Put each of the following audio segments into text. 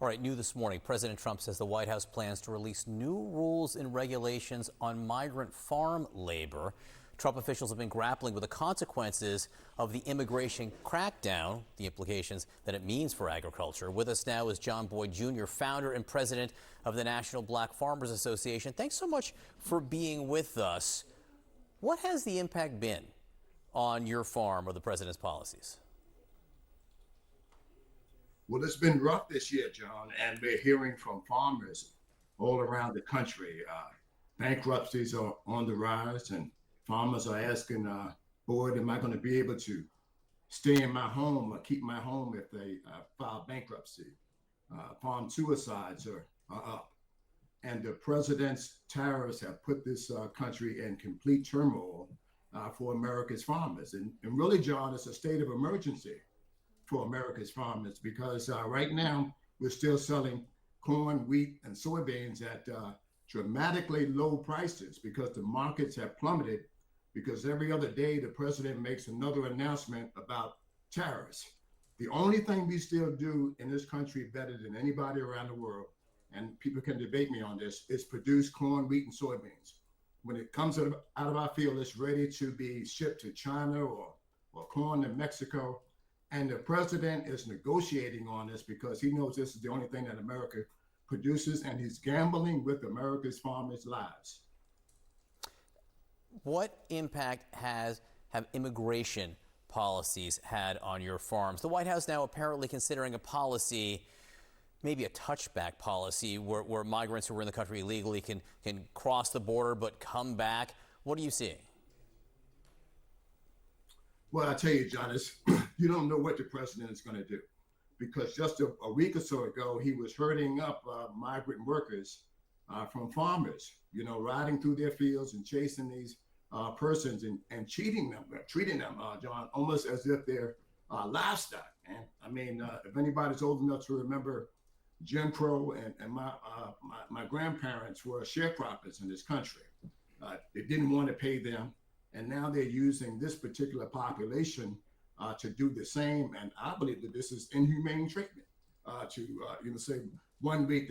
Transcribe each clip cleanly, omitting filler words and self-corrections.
All right, new this morning, President Trump says the White House plans to release new rules and regulations on migrant farm labor. Trump officials have been grappling with the consequences of the immigration crackdown, the implications that it means for agriculture. With us now is John Boyd Jr., founder and president of the National Black Farmers Association. Thanks so much for being with us. What has the impact been on your farm or the president's policies? Well, it's been rough this year, John, and we're hearing from farmers all around the country. Bankruptcies are on the rise, and farmers are asking, Boyd, am I going to be able to stay in my home or keep my home if they file bankruptcy? Farm suicides are up. And the president's tariffs have put this country in complete turmoil for America's farmers. And really, John, it's a state of emergency for America's farmers because right now we're still selling corn, wheat, and soybeans at dramatically low prices because the markets have plummeted, because every other day the president makes another announcement about tariffs. The only thing we still do in this country better than anybody around the world, and people can debate me on this, is produce corn, wheat, and soybeans. When it comes out of our field, it's ready to be shipped to China or corn to Mexico. And the president is negotiating on this because he knows this is the only thing that America produces, and he's gambling with America's farmers' lives. What impact have immigration policies had on your farms? The White House now apparently considering a policy, maybe a touchback policy, where migrants who are in the country illegally can cross the border but come back. What are you seeing? Well, I tell you, John, you don't know what the president is going to do, because just a week or so ago, he was herding up migrant workers from farmers, riding through their fields and chasing these persons and treating them, John, almost as if they're livestock. And I mean, if anybody's old enough to remember Jim Crow and my grandparents were sharecroppers in this country. They didn't want to pay them. And now they're using this particular population to do the same. And I believe that this is inhumane treatment to say 1 week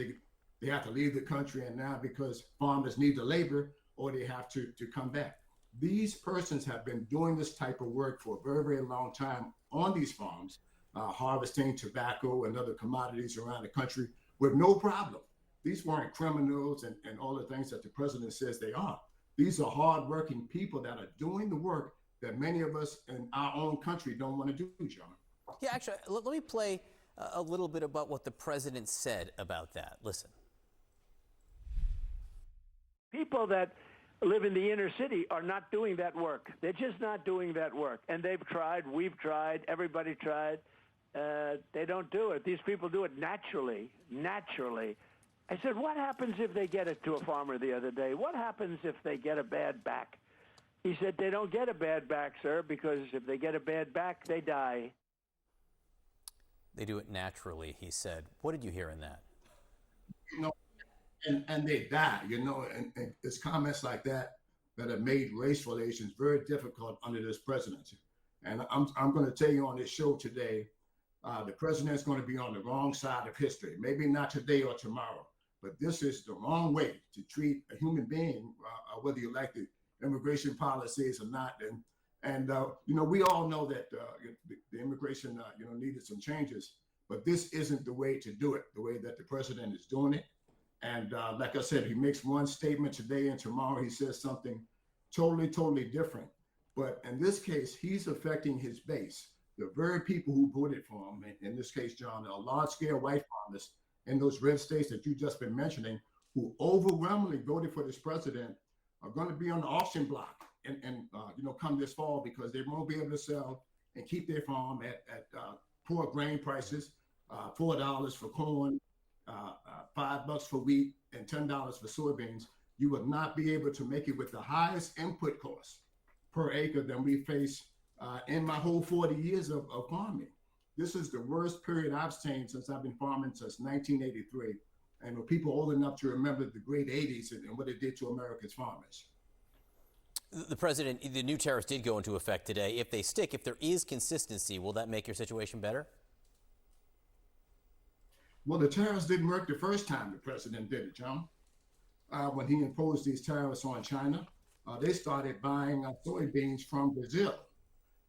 they have to leave the country, and now because farmers need the labor, or they have to come back. These persons have been doing this type of work for a very, very long time on these farms, harvesting tobacco and other commodities around the country with no problem. These weren't criminals and all the things that the president says they are. These are hardworking people that are doing the work that many of us in our own country don't want to do, John. Yeah, actually, let me play a little bit about what the president said about that. Listen. People that live in the inner city are not doing that work. They're just not doing that work. And they've tried, we've tried, everybody tried. They don't do it. These people do it naturally. I said, what happens if they get it to a farmer the other day? What happens if they get a bad back? He said, they don't get a bad back, sir, because if they get a bad back, they die. They do it naturally, he said. What did you hear in that? And they die, and it's comments like that have made race relations very difficult under this presidency. And I'm going to tell you on this show today, the president's going to be on the wrong side of history. Maybe not today or tomorrow, but this is the wrong way to treat a human being, whether you like the immigration policies or not. And we all know that the immigration, needed some changes, but this isn't the way to do it, the way that the president is doing it. And like I said, he makes one statement today and tomorrow he says something totally different. But in this case, he's affecting his base, the very people who voted for him. In this case, John, a large-scale white farmers in those red states that you've just been mentioning, who overwhelmingly voted for this president, are going to be on the auction block and come this fall, because they won't be able to sell and keep their farm at poor grain prices, $4 for corn, $5 for wheat, and $10 for soybeans. You will not be able to make it with the highest input costs per acre than we face in my whole 40 years of farming. This is the worst period I've seen since I've been farming since 1983. And for people old enough to remember the great 80s and what it did to America's farmers. The president, the new tariffs did go into effect today. If they stick, if there is consistency, will that make your situation better? Well, the tariffs didn't work the first time the president did it, John. When he imposed these tariffs on China, they started buying soybeans from Brazil.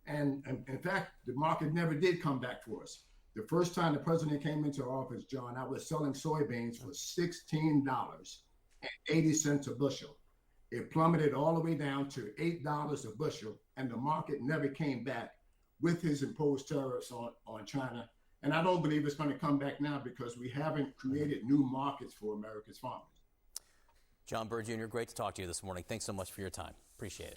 And in fact, the market never did come back for us. The first time the president came into office, John, I was selling soybeans for $16.80 a bushel. It plummeted all the way down to $8 a bushel, and the market never came back with his imposed tariffs on China. And I don't believe it's going to come back now because we haven't created new markets for America's farmers. John Burr Jr., great to talk to you this morning. Thanks so much for your time. Appreciate it.